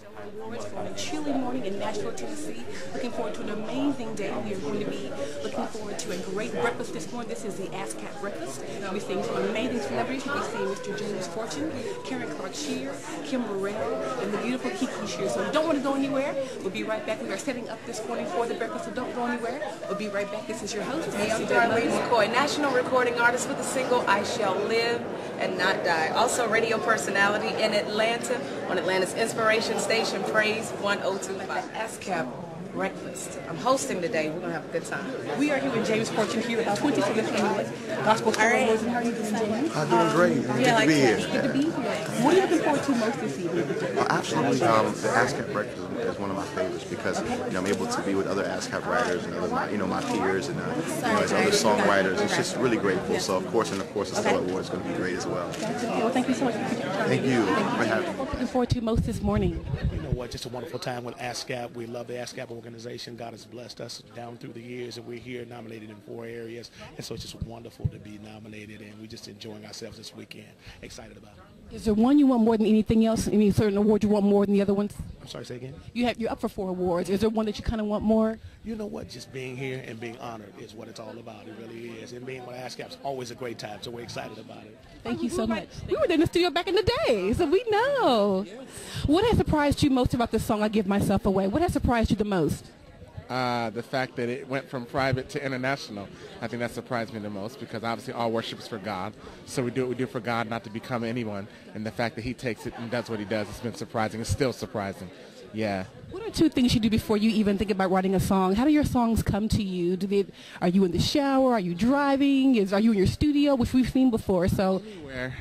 Awards for a chilly morning in Nashville, Tennessee. Looking forward to an amazing day. We are going to be looking forward to a great breakfast this morning. This is the ASCAP breakfast. We'll be seeing some amazing celebrities. We'll be seeing Mr. James Fortune, Karen Clark Sheard, Kim Burrell, and the beautiful Kiki Sheard. So don't want to go anywhere. We'll be right back. We are setting up this morning for the breakfast, so don't go anywhere. We'll be right back. This is your host, Hey, I'm Darlene McCoy, national recording artist with the single I Shall Live and Not Die. Also radio personality in Atlanta on Atlanta's Inspiration Station, Praise 102.5. ASCAP breakfast. I'm hosting today. We're going to have a good time. We are here with James Fortune here at 27th Annual Gospel Choir Awards. And how are you doing, James? I'm doing great. Good to be here. Good to be here. What are you looking forward to most this evening? Absolutely. The ASCAP breakfast is one of my favorites because I'm able to be with other ASCAP writers and other my peers and as other songwriters. It's just really grateful. So of course the Stellar Award is going to be great as well. Gotcha. Well, thank you so much for Thank you for having me. What are you looking forward to most this morning? You know what? Just a wonderful time with ASCAP. We love the ASCAP organization. God has blessed us down through the years, and we're here nominated in 4 areas. And so it's just wonderful to be nominated, and we're just enjoying ourselves this weekend. Excited about it. Is there one you want more than anything else? Any certain award you want more than the other ones? I'm sorry, say again? You're up for 4 awards. Is there one that you kind of want more? You know what? Just being here and being honored is what it's all about. It really is. And being with ASCAP's always a great time, so we're excited about it. Thank you so much. We were in the studio back in the day, so we know. Yes. What has surprised you most about this song, I Give Myself Away? What has surprised you the most? The fact that it went from private to international. I think that surprised me the most because obviously all worship is for God. So we do what we do for God, not to become anyone. And the fact that he takes it and does what he does, it's been surprising. It's still surprising. Yeah. What are 2 things you do before you even think about writing a song? How do your songs come to you? Are you in the shower? Are you driving? Are you in your studio, which we've seen before? So anywhere.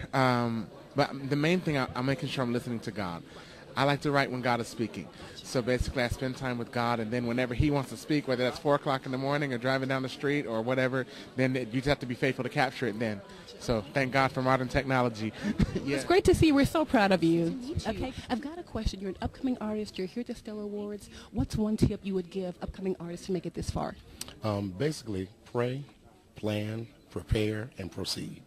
But the main thing, I'm making sure I'm listening to God. I like to write when God is speaking. So basically I spend time with God, and then whenever he wants to speak, whether that's 4 o'clock in the morning or driving down the street or whatever, then you just have to be faithful to capture it then. So thank God for modern technology. Yeah. It's great to see. We're so proud of you. Okay, I've got a question. You're an upcoming artist. You're here at the Stellar Awards. What's one tip you would give upcoming artists to make it this far? Basically, pray, plan, prepare, and proceed.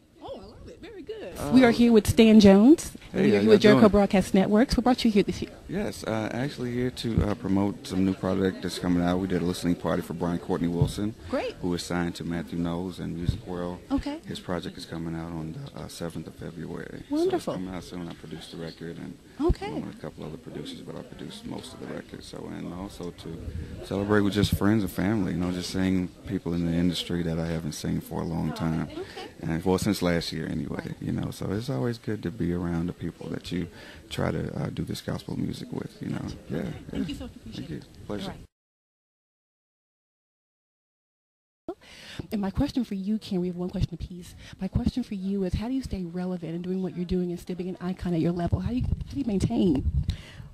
Very good. We are here with Stan Jones. Hey, we are here with Jericho Broadcast Networks. What brought you here this year? Yes, actually here to promote some new product that's coming out. We did a listening party for Brian Courtney Wilson. Great. Who is signed to Matthew Knowles and Music World. Okay. His project is coming out on the 7th of February. Wonderful. So it's coming out soon. I produced the record and okay. With a couple other producers, but I produced most of the record. So and also to celebrate with just friends and family. Just seeing people in the industry that I haven't seen for a long time. Okay. And well, since last year anyway. So it's always good to be around the people that you try to do this gospel music with. Yeah. Thank you so much. Thank you. Pleasure. And my question for you, Ken, we have one question apiece. My question for you is, how do you stay relevant in doing what you're doing and still being an icon at your level? How do you maintain?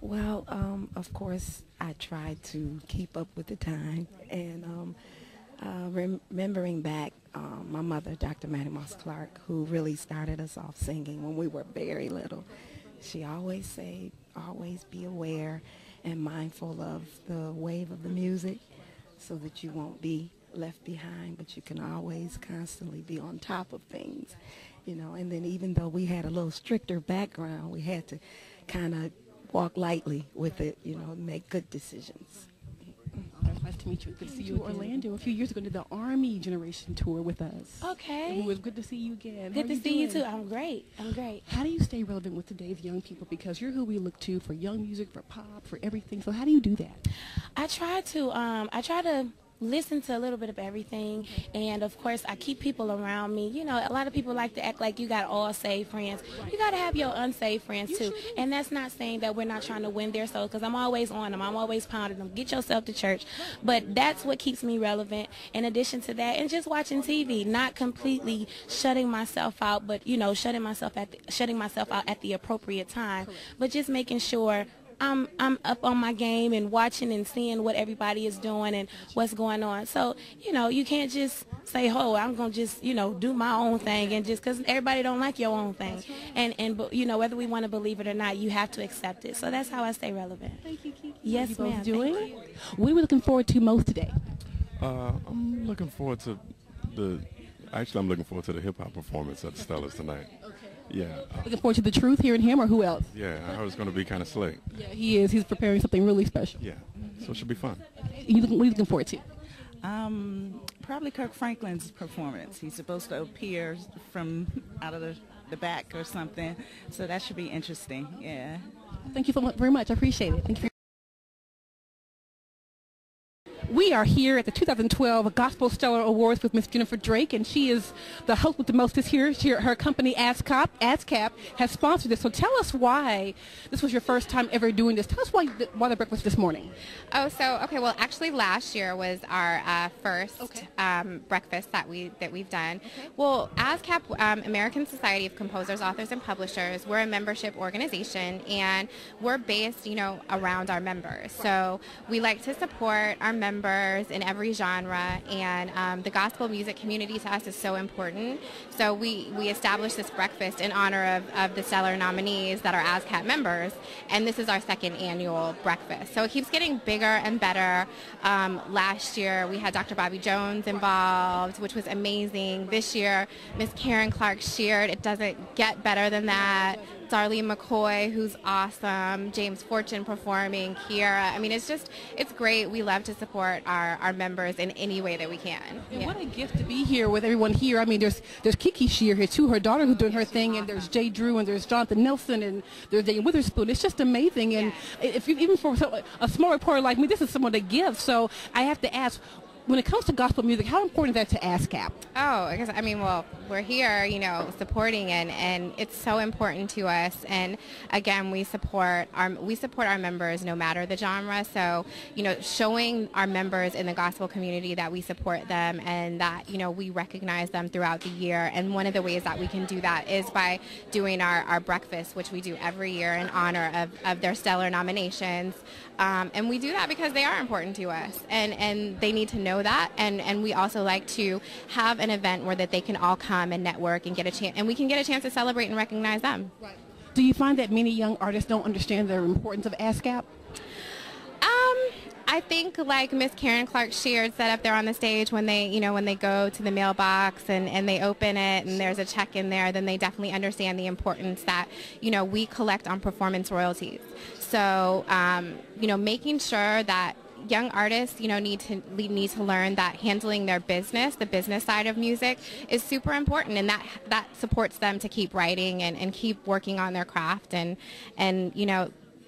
Well, of course, I try to keep up with the time. And remembering back, my mother, Dr. Mattie Moss Clark, who really started us off singing when we were very little, she always said, always be aware and mindful of the wave of the music so that you won't be left behind, but you can always constantly be on top of things, and then even though we had a little stricter background, we had to kind of walk lightly with it, make good decisions. Nice to meet you. Good to see you in Orlando a few years ago. Did the Army Generation tour with us. Okay. It was good to see you again. Good to see you too. I'm great. How do you stay relevant with today's young people? Because you're who we look to for young music, for pop, for everything. So how do you do that? I try to listen to a little bit of everything, and of course I keep people around me. A lot of people like to act like you got all saved friends. You got to have your unsaved friends too, and that's not saying that we're not trying to win their souls, because I'm always on them, I'm always pounding them, get yourself to church. But that's what keeps me relevant, in addition to that, and just watching TV, not completely shutting myself out, but shutting myself out at the appropriate time, but just making sure I'm up on my game and watching and seeing what everybody is doing and what's going on. So, you can't just say, oh, I'm going to just, do my own thing, and just because everybody don't like your own thing. And whether we want to believe it or not, you have to accept it. So that's how I stay relevant. Thank you, Kiki. Yes, ma'am. What are we looking forward to most today? I'm looking forward to the hip-hop performance at the Stellars tonight. Okay. Yeah. Looking forward to the truth, hearing him, or who else? Yeah, I heard it's going to be kind of slick. Yeah, he is. He's preparing something really special. Yeah, so it should be fun. What are you looking forward to? Probably Kirk Franklin's performance. He's supposed to appear from out of the back or something, so that should be interesting. Yeah. Thank you so much, very much. I appreciate it. Thank you. We are here at the 2012 Gospel Stellar Awards with Miss Jennifer Drake, and she is the host with the most this year. Her company, ASCAP, has sponsored this. So tell us why this was your first time ever doing this. Tell us why the breakfast this morning. Oh, so, okay, well, actually last year was our first breakfast that we've done. Okay. Well, ASCAP, American Society of Composers, Authors, and Publishers, we're a membership organization, and we're based, around our members. So we like to support our members in every genre, and the gospel music community to us is so important. So we established this breakfast in honor of the stellar nominees that are ASCAP members, and this is our second annual breakfast. So it keeps getting bigger and better. Last year we had Dr. Bobby Jones involved, which was amazing. This year, Miss Karen Clark Sheard. It doesn't get better than that. Darlene McCoy, who's awesome, James Fortune performing, Kiera. I mean, it's great. We love to support our members in any way that we can. And what a gift to be here with everyone here. I mean, there's Kiki Shear here too, her daughter who's doing her thing, and there's Jay Drew, and there's Jonathan Nelson, and there's Dane Witherspoon. It's just amazing. And if you, even for a small reporter like me, this is someone to give. So I have to ask, when it comes to gospel music, how important is that to ASCAP? Oh, I mean, well, we're here, supporting, and it's so important to us. And again, we support our members no matter the genre. So, showing our members in the gospel community that we support them and that, we recognize them throughout the year. And one of the ways that we can do that is by doing our breakfast, which we do every year in honor of their stellar nominations. And we do that because they are important to us, and they need to know that, and we also like to have an event where that they can all come and network and get a chance, and we can get a chance to celebrate and recognize them. Right. Do you find that many young artists don't understand the importance of ASCAP? I think like Miss Karen Clark Sheard said up there on the stage, when they go to the mailbox and they open it and there's a check in there, then they definitely understand the importance that, we collect on performance royalties. So, making sure that young artists, need to learn that handling their business, the business side of music, is super important, and that supports them to keep writing and keep working on their craft and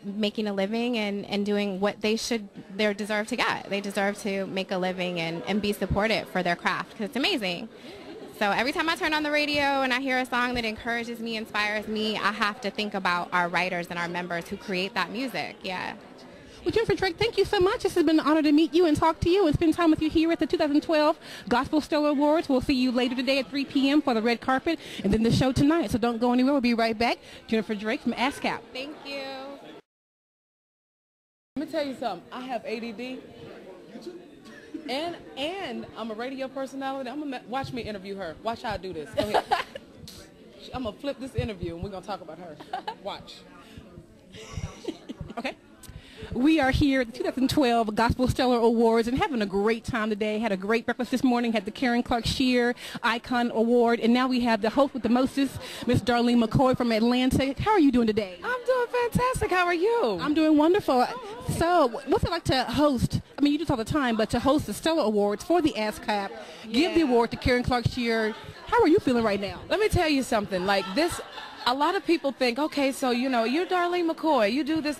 making a living and doing what they deserve to get. They deserve to make a living and be supported for their craft, because it's amazing. So every time I turn on the radio and I hear a song that encourages me, inspires me, I have to think about our writers and our members who create that music. Yeah. Well, Jennifer Drake, thank you so much. This has been an honor to meet you and talk to you and spend time with you here at the 2012 Gospel Stellar Awards. We'll see you later today at 3 p.m. for the red carpet, and then the show tonight. So don't go anywhere. We'll be right back. Jennifer Drake from ASCAP. Thank you. Let me tell you something. I have ADD. And I'm a radio personality. Watch me interview her. Watch how I do this. Go ahead. I'm going to flip this interview, and we're going to talk about her. Watch. Okay. We are here at the 2012 Gospel Stellar Awards and having a great time today. Had a great breakfast this morning, had the Karen Clark Shear Icon Award, and now we have the host with the mostest, Miss Darlene McCoy from Atlanta. How are you doing today? I'm doing fantastic. How are you? I'm doing wonderful. So what's it like to host, I mean, you do this all the time, but to host the Stellar Awards for the ASCAP, give the award to Karen Clark Shear. How are you feeling right now? Let me tell you something. Like this, a lot of people think, okay, so, you're Darlene McCoy. You do this.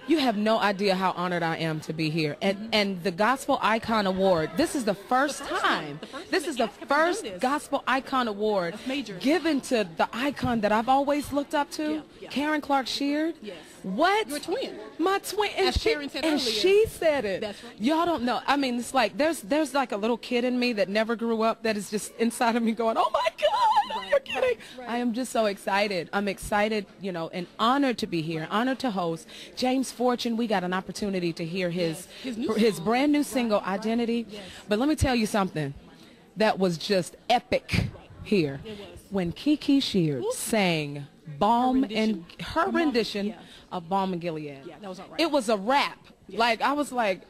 You have no idea how honored I am to be here. And the Gospel Icon Award, this is the first time. This is the first Gospel Icon Award given to the icon that I've always looked up to, Karen Clark Sheard. Yes. What? Your twin. My twin. And Karen said earlier. She said it. That's right. Y'all don't know. I mean, it's like there's like a little kid in me that never grew up that is just inside of me going, oh my God, right. You're kidding. Right. I am just so excited. I'm excited, and honored to be here, honored to host. James Fortune, we got an opportunity to hear his brand new single, Identity. Yes. But let me tell you something that was just epic here. When Kiki Sheard sang her rendition of Balm in Gilead. Yeah, that was all right. It was a rap. Yeah. Like, I was like,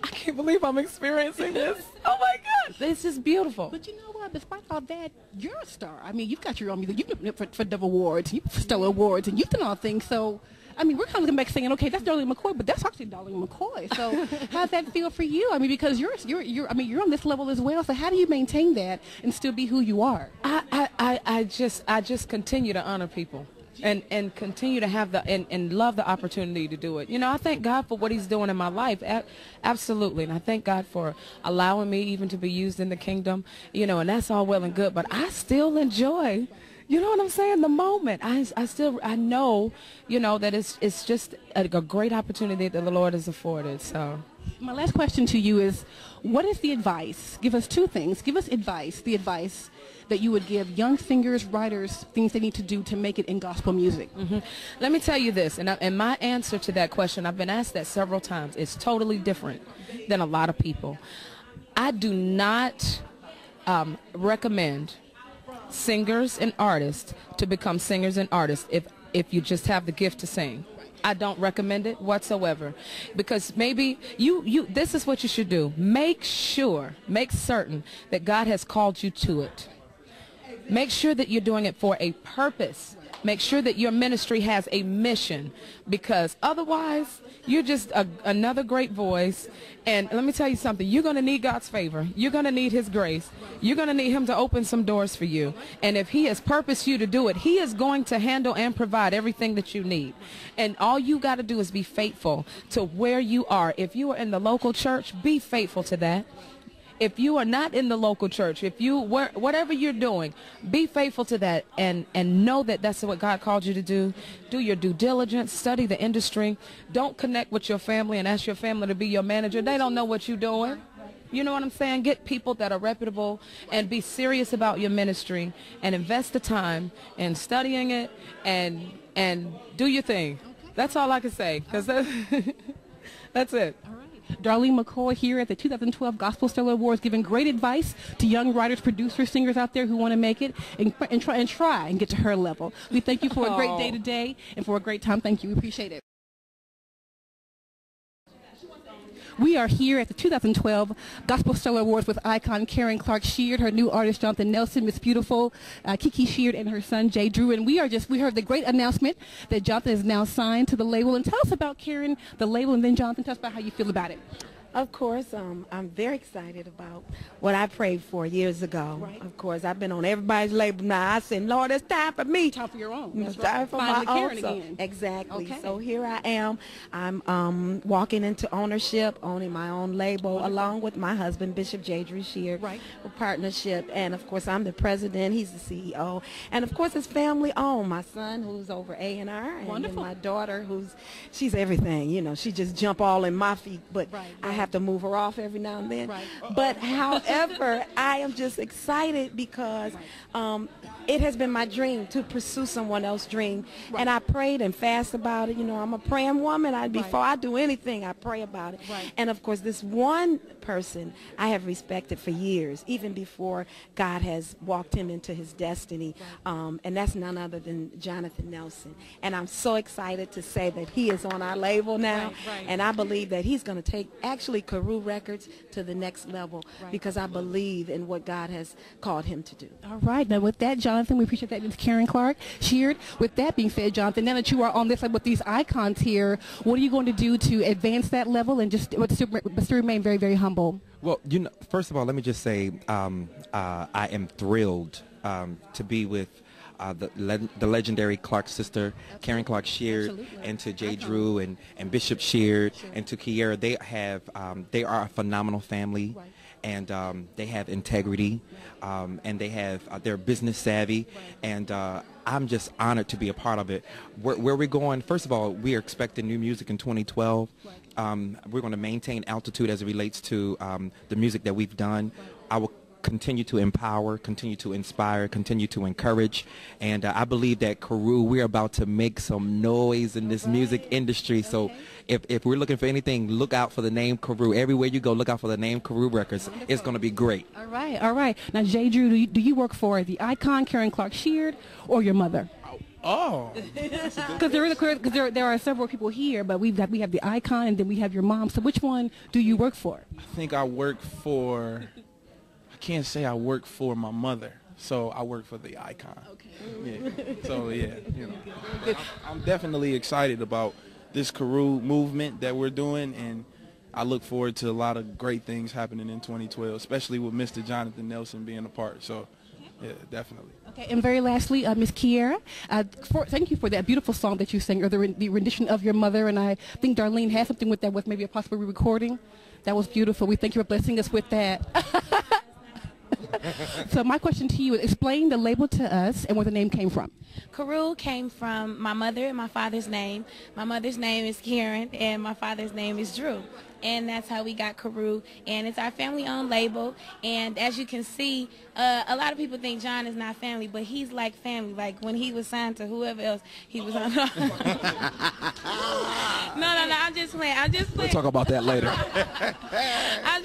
I can't believe I'm experiencing this. Oh my God. This is beautiful. But you know what? what? Despite all that, you're a star. I mean, you've got your own music. You've been for Dove Awards, you've for Stellar Awards, and you've done all things. So, I mean, we're kind of looking back saying, okay, that's Darlene McCoy, but that's actually Darlene McCoy. So, how's that feel for you? I mean, because you're on this level as well. So, how do you maintain that and still be who you are? I just continue to honor people. And continue to have and love the opportunity to do it. You know, I thank God for what he's doing in my life. Absolutely. And I thank God for allowing me even to be used in the kingdom. You know, and that's all well and good. But I still enjoy, you know what I'm saying, the moment. I know, you know, that it's just a great opportunity that the Lord has afforded. So my last question to you is, what is the advice? Give us two things. Give us advice, the advice that you would give young singers, writers, things they need to do to make it in gospel music. Mm-hmm. Let me tell you this, and my answer to that question, I've been asked that several times. It's totally different than a lot of people. I do not recommend singers and artists to become singers and artists if you just have the gift to sing. I don't recommend it whatsoever, because maybe this is what you should do. Make certain that God has called you to it. Make sure that you're doing it for a purpose. Make sure that your ministry has a mission, because otherwise you're just another great voice. And let me tell you something, you're going to need God's favor. You're going to need his grace. You're going to need him to open some doors for you. And if he has purposed you to do it, he is going to handle and provide everything that you need. And all you got to do is be faithful to where you are. If you are in the local church, be faithful to that. If you are not in the local church, whatever you're doing, be faithful to that and know that that's what God called you to do. Do your due diligence, study the industry. Don't connect with your family and ask your family to be your manager. They don't know what you're doing. You know what I'm saying? Get people that are reputable and be serious about your ministry and invest the time in studying it and do your thing. That's all I can say, because that's it. Darlene McCoy here at the 2012 Gospel Stellar Awards, giving great advice to young writers, producers, singers out there who want to make it and try and get to her level. We thank you for a great day today and for a great time. Thank you. We appreciate it. We are here at the 2012 Gospel Stellar Awards with icon Karen Clark Sheard, her new artist Jonathan Nelson, Miss Beautiful, Kiki Sheard, and her son Jay Drew. And we heard the great announcement that Jonathan is now signed to the label. And tell us about Karen, the label, and then Jonathan, tell us about how you feel about it. Of course, I'm very excited about what I prayed for years ago. Right. Of course, I've been on everybody's label now. I said, Lord, it's time for me. Time for your own. It's time for my own. Again. Exactly. Okay. So here I am. I'm walking into ownership, owning my own label, along with my husband, Bishop Jay Drew Sheard, right. for partnership. And, of course, I'm the president. He's the CEO. And, of course, it's family owned. My son, who's over A&R, and then my daughter, she's everything. You know, she just jump all in my feet. But I have to move her off every now and then. Right. But however, I am just excited because it has been my dream to pursue someone else's dream. Right. And I prayed and fasted about it. You know, I'm a praying woman. Before I do anything, I pray about it. Right. And of course, this one person I have respected for years, even before God has walked him into his destiny. Right. And that's none other than Jonathan Nelson. And I'm so excited to say that he is on our label now. Right. And I believe that he's going to take actually Carew Records to the next level, because I believe in what God has called him to do. All right. Now with that, Jonathan, we appreciate that. It's Karen Clark Sheard. With that being said, Jonathan, now that you are on this with these icons here, what are you going to do to advance that level and just to remain very, very humble? Well, you know, first of all, let me just say I am thrilled to be with the legendary Clark sister, Karen Clark Sheard, and to Jay Drew and Bishop Sheard, and to Kiera. They are a phenomenal family, and they have integrity, and they're business savvy, and I'm just honored to be a part of it. Where we're going, first of all, we are expecting new music in 2012. We're going to maintain altitude as it relates to the music that we've done. I will continue to empower, continue to inspire, continue to encourage, and I believe that Carew, we're about to make some noise in this music industry. So if we're looking for anything, look out for the name Carew. Everywhere you go, look out for the name Carew Records. Wonderful. It's going to be great. All right, all right. Now, Jay Drew, do you work for the icon Karen Clark Sheard or your mother? Oh, because there are several people here, but we have the icon and then we have your mom. So which one do you work for? I think I work for I can't say I work for my mother, so I work for the icon. Okay. Yeah. So yeah, you know, I'm definitely excited about this Karu movement that we're doing, and I look forward to a lot of great things happening in 2012, especially with Mr. Jonathan Nelson being a part. So, yeah, definitely. Okay, and very lastly, Miss Kiera, thank you for that beautiful song that you sang, or the rendition of your mother, and I think Darlene has something with that, with maybe a possible re-recording. That was beautiful. We thank you for blessing us with that. So my question to you is, explain the label to us and where the name came from. Karu came from my mother and my father's name. My mother's name is Karen, and my father's name is Drew. And that's how we got Karu, and it's our family-owned label. And as you can see, a lot of people think John is not family, but he's like family. Like when he was signed to whoever else, he was on. No, I'm just playing. We'll talk about that later. I'm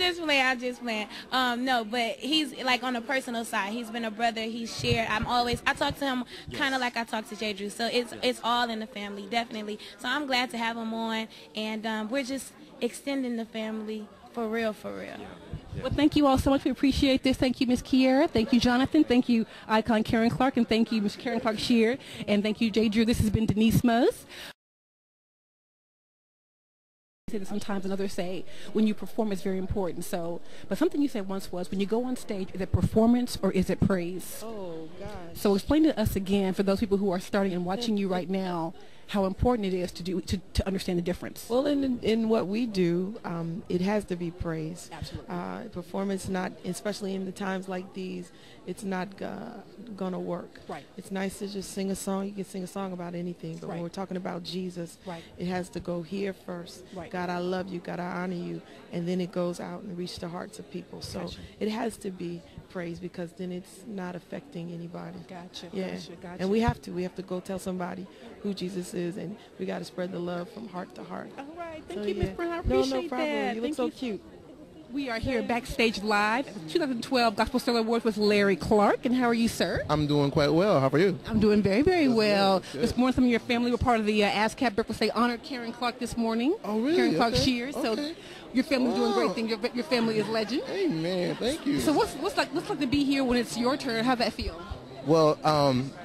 just playing. No, but he's like on a personal side. He's been a brother. He's shared. I talk to him kind of like I talk to J. Drew. So it's all in the family, definitely. So I'm glad to have him on, and we're just extending the family for real, for real. Yeah. Well, thank you all so much. We appreciate this. Thank you, Miss Kiera. Thank you, Jonathan. Thank you, Icon Karen Clark. And thank you, Miss Karen Clark Sheard. And thank you, J. Drew. This has been Denise Mose. Sometimes, and others say when you perform is very important. So, but something you said once was, when you go on stage, is it performance or is it praise? Oh, gosh. So explain to us again, for those people who are starting and watching you right now, how important it is to understand the difference. Well, in what we do, it has to be praise. Absolutely. Performance, not, especially in the times like these, it's not gonna work. Right. It's nice to just sing a song. You can sing a song about anything, but when we're talking about Jesus, it has to go here first. Right. God, I love you. God, I honor you, and then it goes out and reach the hearts of people. So it has to be praise, because then it's not affecting anybody. Gotcha. Yeah. Gotcha. And we have to go tell somebody who Jesus is, and we got to spread the love from heart to heart. All right. Thank you, Ms. Brown. I appreciate no problem. that. You look so cute. We are here backstage live at the 2012 Gospel Stellar Awards with Larry Clark. And how are you, sir? I'm doing quite well. How are you? I'm doing very, very well. Good. This morning, some of your family were part of the ASCAP breakfast. They honored Karen Clark this morning. Oh, really? Karen Clark Shears. So your family's doing great things. Your family is legend. Amen. Thank you. So what's like to be here when it's your turn? How's that feel? Well,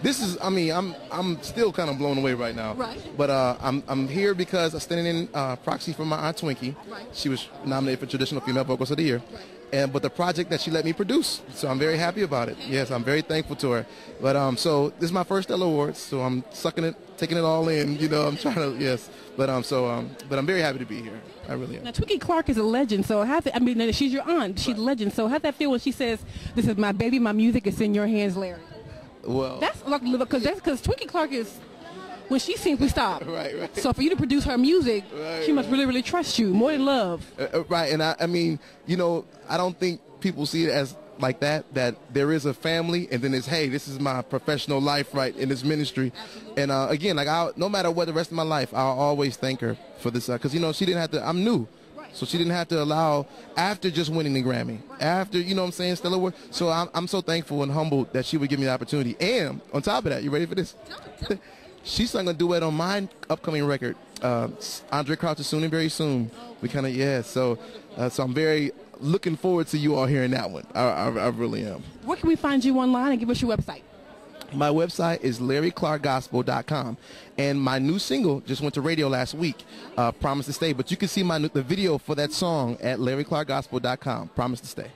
this is, I mean, I'm still kind of blown away right now. Right. But I'm here because I'm standing in proxy for my Aunt Twinkie. Right. She was nominated for Traditional Female Vocalist of the Year. But the project that she let me produce, so I'm very happy about it. Yes, I'm very thankful to her. But so this is my first Stellar Awards, so I'm sucking it, taking it all in. You know, I'm trying to, yes. But but I'm very happy to be here. I really am. Now, Twinkie Clark is a legend, so she's your aunt. She's a legend. So how'd that feel when she says, "This is my baby, my music is in your hands, Larry"? Well, that's because Twinkie Clark is, when she sings, we stop. Right. So for you to produce her music, she must really, really trust you more than love. Right, and I mean, you know, I don't think people see it as like that there is a family, and then it's, hey, this is my professional life, right, in this ministry. Absolutely. And again, like, no matter what the rest of my life, I'll always thank her for this, because you know, she didn't have to. I'm new. So she didn't have to allow, after just winning the Grammy, after, you know what I'm saying, Stellar Award. So I'm so thankful and humbled that she would give me the opportunity. And on top of that, you ready for this? She sung a duet on my upcoming record, Andre Crouch is soon and very soon. We kind of, so I'm very looking forward to you all hearing that one. I really am. Where can we find you online, and give us your website? My website is LarryClarkGospel.com, and my new single just went to radio last week, Promise to Stay. But you can see the video for that song at LarryClarkGospel.com, Promise to Stay.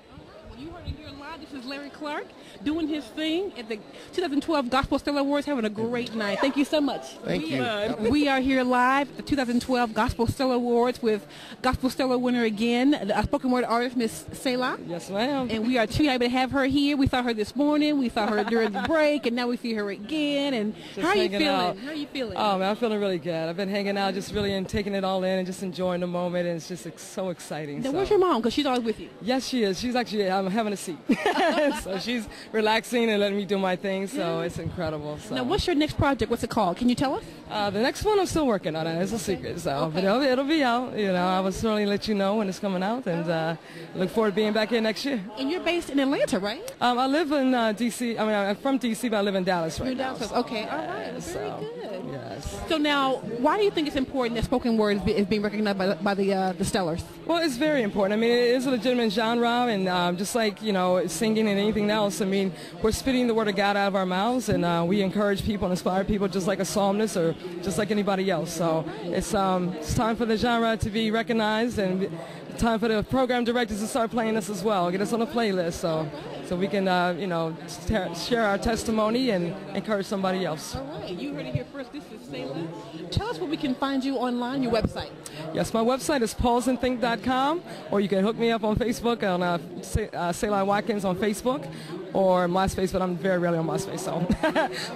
Well, you heard it here live. This is Larry Clark doing his thing at the 2012 Gospel Stellar Awards, having a great night. Thank you so much. Thank you. We are here live at the 2012 Gospel Stellar Awards with Gospel Stellar winner again, a spoken word artist, Miss Selah. Yes, ma'am. And we are too happy to have her here. We saw her this morning. We saw her during the break, and now we see her again. And how are you feeling? How are you feeling? Oh, man, I'm feeling really good. I've been hanging out, just really taking it all in and just enjoying the moment, and it's just so exciting. Now, where's your mom? Because she's always with you. Yes, she is. She's actually having a seat. So she's relaxing and letting me do my thing, so it's incredible. So. Now, what's your next project? What's it called? Can you tell us? The next one I'm still working on it. It's a secret, so but it'll be out. You know, I will certainly let you know when it's coming out, and look forward to being back here next year. And you're based in Atlanta, right? I live in D.C. I mean, I'm from D.C., but I live in Dallas right now. Okay, all right. Very good. Yeah, Yes. So now, why do you think it's important that spoken word is being recognized by the Stellars? Well, it's very important. I mean, it is a legitimate genre, and just like, you know, singing and anything else, I mean, we're spitting the word of God out of our mouths, and we encourage people and inspire people just like a psalmist or just like anybody else. So it's time for the genre to be recognized, and time for the program directors to start playing us as well, get us on a playlist so we can, you know, share our testimony and encourage somebody else. All right, you heard it here first. This is Selah. Tell us where we can find you online, your website. Yes, my website is pausandthink.com, or you can hook me up on Facebook on Selah Watkins on Facebook, or MySpace, but I'm very rarely on MySpace, so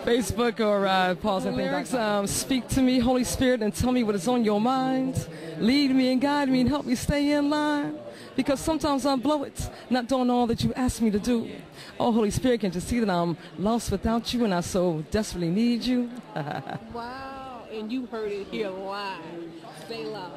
Facebook or Pause and Think. Speak to me, Holy Spirit, and tell me what is on your mind. Lead me and guide me and help me stay in line, because sometimes I blow it, not doing all that you asked me to do. Oh, Holy Spirit, can you see that I'm lost without you and I so desperately need you? Wow, and you heard it here live. Selah,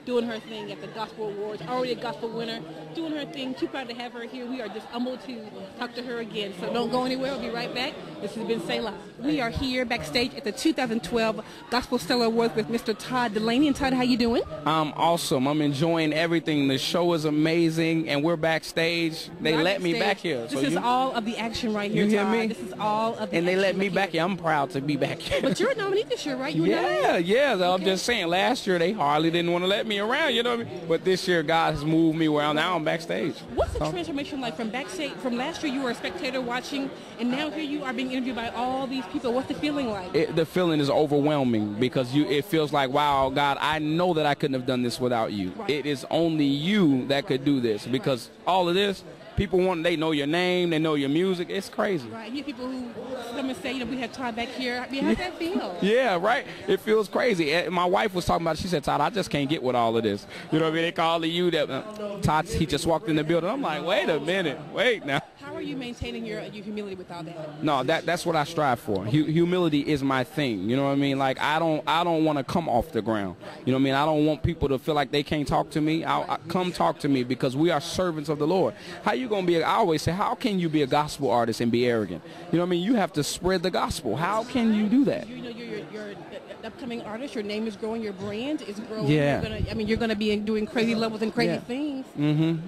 doing her thing at the Gospel Awards, already a gospel winner, doing her thing. Too proud to have her here. We are just humbled to talk to her again. So don't go anywhere. We'll be right back. This has been Selah. We are here backstage at the 2012 Gospel Stellar Awards with Mr. Todd Dulaney. And Todd, how you doing? I'm awesome. I'm enjoying everything. The show is amazing, and we're backstage. They let me back here. This is all of the action right here, You hear Todd. me? This is all of the And they action let me right back here. I'm proud to be back here. But you're a nominee this year, right? You were nominated? Yeah. I'm just saying, last year they hardly didn't want to let me around, you know what I mean? But this year God has moved me around. Now I'm backstage. What's the transformation like from backstage? From last year you were a spectator watching, and now here you are being interviewed by all these people. What's the feeling like? The feeling is overwhelming, because it feels like, wow, God, I know that I couldn't have done this without you. Right. It is only you that could do this, because all of this, people they know your name, they know your music. It's crazy. Right. You have people who come and say, you know, we have Todd back here. I mean, how's that feel? Yeah, right. It feels crazy. And my wife was talking about it. She said, Todd, I just can't get with all of this. You know what I mean? They call you that. Todd, he just walked in the building. I'm like, wait a minute. Wait now. How are you maintaining your humility with all that? No, that's what I strive for. Humility is my thing. You know what I mean? Like, I don't want to come off the ground. You know what I mean? I don't want people to feel like they can't talk to me. Come talk to me, because we are servants of the Lord. How you going to be, I always say, how can you be a gospel artist and be arrogant? You know what I mean? You have to spread the gospel. How can you do that? You know, you're an upcoming artist. Your name is growing. Your brand is growing. Yeah. You're going to be doing crazy levels and crazy things. Mm-hmm.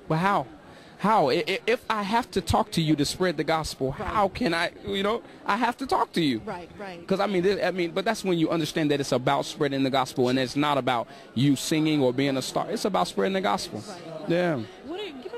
But how? How? If I have to talk to you to spread the gospel, how can I, you know, I have to talk to you. Right. Because, but that's when you understand that it's about spreading the gospel, and it's not about you singing or being a star. It's about spreading the gospel. Right. Yeah.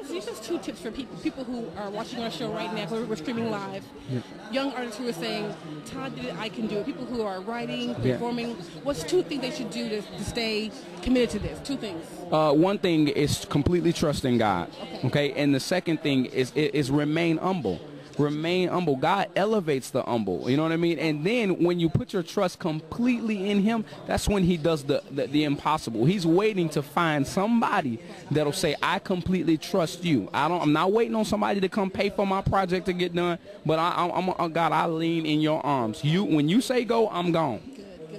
Give us 2 tips for people who are watching our show right now. We're streaming live. Yeah. Young artists who are saying, Todd did it, I can do it. People who are writing, performing. What's 2 things they should do to stay committed to this? 2 things. One thing is completely trusting God. Okay. And the second thing is remain humble. Remain humble. God elevates the humble. You know what I mean? And then when you put your trust completely in him, that's when he does the impossible. He's waiting to find somebody that'll say, I completely trust you. I'm not waiting on somebody to come pay for my project to get done, but God, I lean in your arms. When you say go, I'm gone.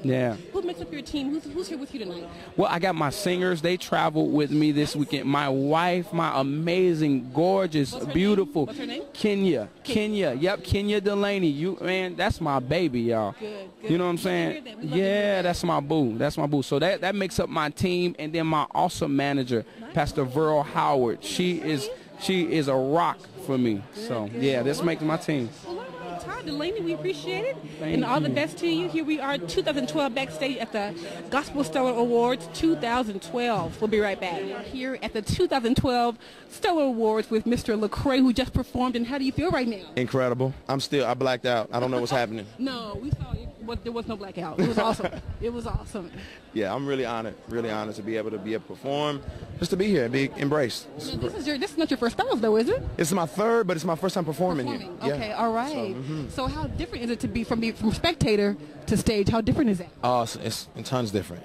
Yeah. Who makes up your team? Who's here with you tonight? Well, I got my singers. They traveled with me this weekend. My wife, my amazing, gorgeous, beautiful What's her name? Kenya. Yep, Kenya Dulaney. Man, that's my baby, y'all. Good. You know what I'm saying? Yeah, that's my boo. So that makes up my team, and then my awesome manager, Pastor Verl Howard. She is a rock for me. So yeah, this makes my team. Todd Dulaney, we appreciate it. And all the best to you. Here we are, 2012, backstage at the Gospel Stellar Awards 2012. We'll be right back. We are here at the 2012 Stellar Awards with Mr. Lecrae, who just performed. And how do you feel right now? Incredible. I blacked out. I don't know what's happening. No, we saw it. There was no blackout. It was awesome. It was awesome. Yeah, I'm really honored to be able to perform, just to be here, be embraced. Now, this is not your first time, though, is it? It's my third, but it's my first time performing here. Okay, all right. So how different is it to be from spectator to stage? How different is that? Oh, it's tons different,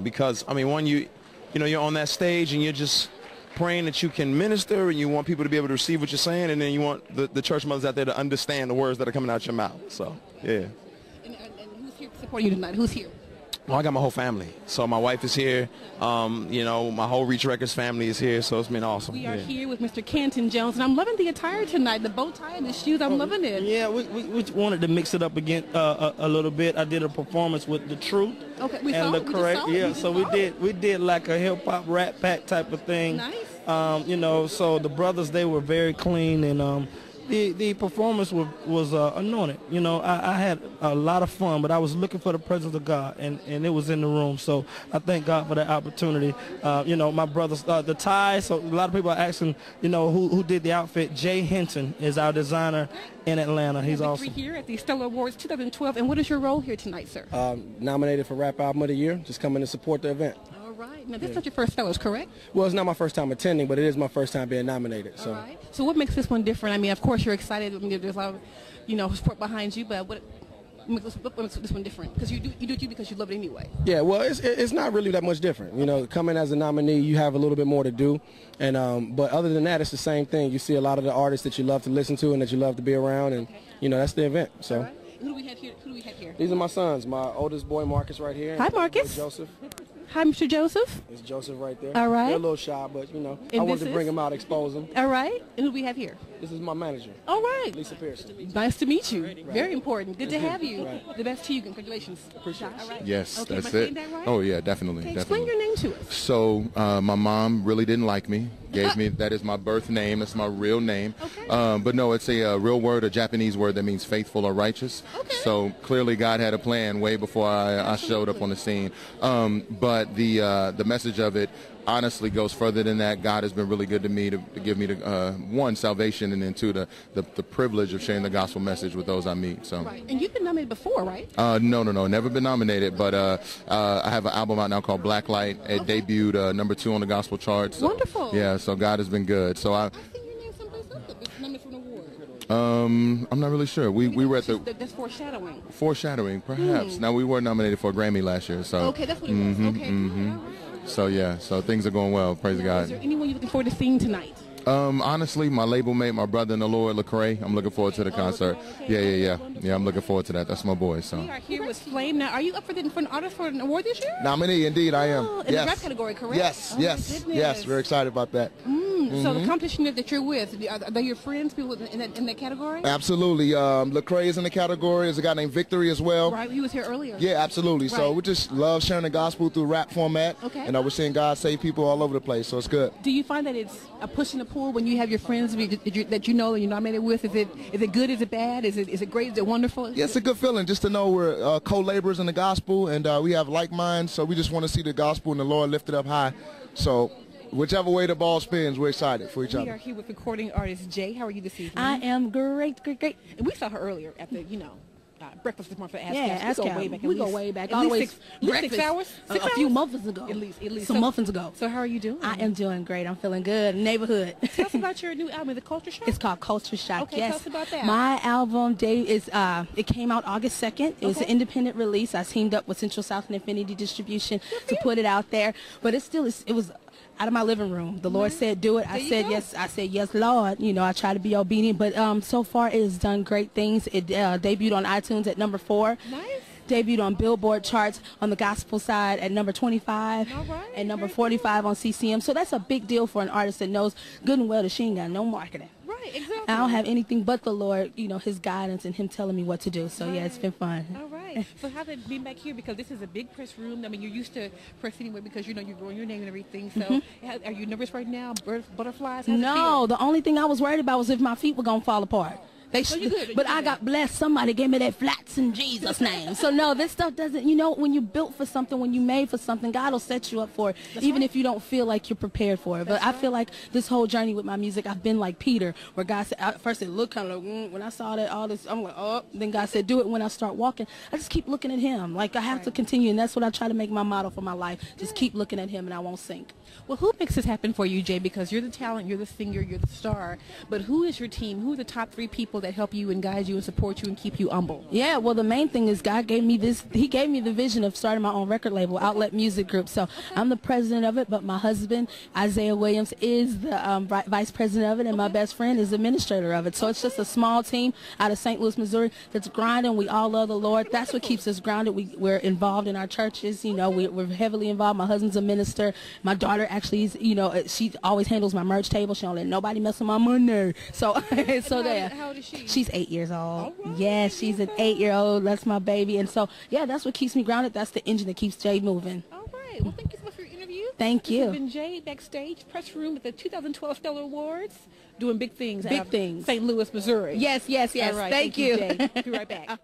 because, one, you're on that stage and you're just praying that you can minister, and you want people to be able to receive what you're saying, and then you want the church mothers out there to understand the words that are coming out your mouth. So, yeah. And who's here supporting you tonight? Who's here? Well, I got my whole family. So my wife is here. You know, my whole Reach Records family is here, so it's been awesome. We are here with Mr. Canton Jones, and I'm loving the attire tonight, the bow tie and the shoes. I'm loving it. Yeah, we wanted to mix it up again a little bit. I did a performance with The Truth. Okay, we and saw it. We just saw it. Yeah, so we did like a hip hop rap pack type of thing. Nice. You know, so the brothers, they were very clean, and the performance was anointed. You know, I had a lot of fun, but I was looking for the presence of God, and it was in the room. So I thank God for that opportunity. You know, my brothers, the tie. So a lot of people are asking, you know, who did the outfit. Jay Hinton is our designer in Atlanta. He's awesome. Here at the Stellar Awards 2012. And what is your role here tonight, sir? Nominated for Rap Album of the Year. Just coming to support the event. All right. Now, this is not your first Stellars, correct? Well, it's not my first time attending, but it is my first time being nominated. So. All right. So what makes this one different? I mean, of course, you're excited. I mean, there's a lot of, you know, support behind you, but what makes this one different? Because you do it because you love it anyway. Yeah, well, it's not really that much different. You know, coming as a nominee, you have a little bit more to do. And but other than that, it's the same thing. You see a lot of the artists that you love to listen to and that you love to be around, and, you know, that's the event. So. Right. Who do we have here? These are my sons. My oldest boy, Marcus, right here. Hi, Marcus. Joseph. Hi, Mr. Joseph. It's Joseph right there. All right. They're a little shy, but, you know, And I wanted to bring them out, expose them. All right. And who do we have here? This is my manager. All right. Lisa Pearson. Nice to meet you. Very important. Good to Yes, have you. right. The best to you. Congratulations. Appreciate it. All right. Yes, Okay, that's am I saying it. that right? Oh yeah, definitely. Okay, definitely. explain your name to us. So my mom really didn't like me. Gave me that is my birth name. That's my real name. Okay. But no, it's a real word, a Japanese word that means faithful or righteous. Okay. So clearly God had a plan way before I showed up on the scene. But the message of it honestly goes further than that. God has been really good to me to give me the one, salvation, and then two, the privilege of sharing the gospel message with those I meet. So. Right. And you've been nominated before, right? No, never been nominated. But I have an album out now called Blacklight. It debuted #2 on the gospel charts. So, wonderful. Yeah, so God has been good. So I've seen your name someplace else, but it's nominated for an award. I'm not really sure. We were at the That's foreshadowing. foreshadowing, perhaps. Now we were nominated for a Grammy last year. So. Okay, that's what it was. Okay. So yeah, so things are going well. Praise God. Is there anyone you're looking forward to seeing tonight? Honestly, my label mate, my brother in the Lord, Lecrae. I'm looking forward to the concert. Yeah. I'm looking forward to that. That's my boy. So. We are here with Flame. Now, are you up for an artist for an award this year? Nominee, indeed, I am. In the rap category, correct? Yes, Oh, yes, my yes. goodness. We're excited about that. So the competition that you're with, are they your friends, people in that category? Absolutely. Lecrae is in the category. There's a guy named Victory as well. Right, he was here earlier. Yeah, absolutely. So Right. we just love sharing the gospel through rap format. Okay. And we're seeing God save people all over the place, so it's good. Do you find that it's a push and a pull when you have your friends that you know that you're nominated with? Is it good? Is it bad? Is it great? Is it wonderful? Yeah, it's a good feeling just to know we're co-laborers in the gospel, and we have like minds, so we just want to see the gospel and the Lord lifted up high. So whichever way the ball spins, we're excited for each We other. are here with recording artist Jay. How are you this evening? I am great. And we saw her earlier at the, breakfast this morning for ASCAP. Yeah, We go ASCAP. way back. We go way back. At All the least way 6 hours? a few months ago. At least. Some months ago. So how are you doing? I am doing great. I'm feeling good. Neighborhood. Tell us about your new album, The Culture Shock? It's called Culture Shock. Okay, yes. tell us about that. My album it came out August 2nd. It was an independent release. I teamed up with Central South and Infinity Distribution to put it out there. But it was out of my living room. The Lord said, do it. I said, yes. I said, yes, Lord. I try to be obedient. But so far, it has done great things. It debuted on iTunes at #4. Nice. Debuted on Billboard charts on the gospel side at #25 and #45 on CCM. So that's a big deal for an artist that knows good and well that she ain't got no marketing. Right, exactly. I don't have anything but the Lord, His guidance and Him telling me what to do. So yeah, it's been fun. All right. So how's it being back here? Because this is a big press room. I mean, you're used to press anyway because you're growing your name and everything. So are you nervous right now? Butterflies? How's it No, feel? the only thing I was worried about was if my feet were gonna fall apart. But I got blessed. Somebody gave me that flats in Jesus' name. So no, this stuff doesn't. When you're built for something, when you're made for something, God will set you up for it, even if you don't feel like you're prepared for it. But I feel like this whole journey with my music, I've been like Peter, where God said, at first it looked kind of like, when I saw that all this, I'm like, oh. Then God said, do it. When I start walking, I just keep looking at Him. Like I have to continue, and that's what I try to make my motto for my life. Just keep looking at Him, and I won't sink. Well, who makes this happen for you, Jay? Because you're the talent, you're the singer, you're the star. But who is your team? Who are the top 3 people people that help you and guide you and support you and keep you humble? Yeah, well, the main thing is God gave me this. He gave me the vision of starting my own record label, Outlet Music Group. So I'm the president of it, but my husband, Isaiah Williams, is the vice president of it, and my best friend is the administrator of it. So it's just a small team out of St. Louis, Missouri that's grinding. We all love the Lord. That's what keeps us grounded. We're involved in our churches. You know, we're heavily involved. My husband's a minister. My daughter actually is, you know, she always handles my merch table. She don't let nobody mess with my money. So, How old is she? She's 8 years old. Yes, she's an 8-year-old. That's my baby. And so, yeah, that's what keeps me grounded. That's the engine that keeps Jay moving. Oh, right. Well, thank you so much for your interview. Thank This you. has been Jay backstage, press room at the 2012 Stellar Awards, doing big things. Big things. St. Louis, Missouri. Yes, yes, yes. All right. Thank you, you. Jay. Be right back.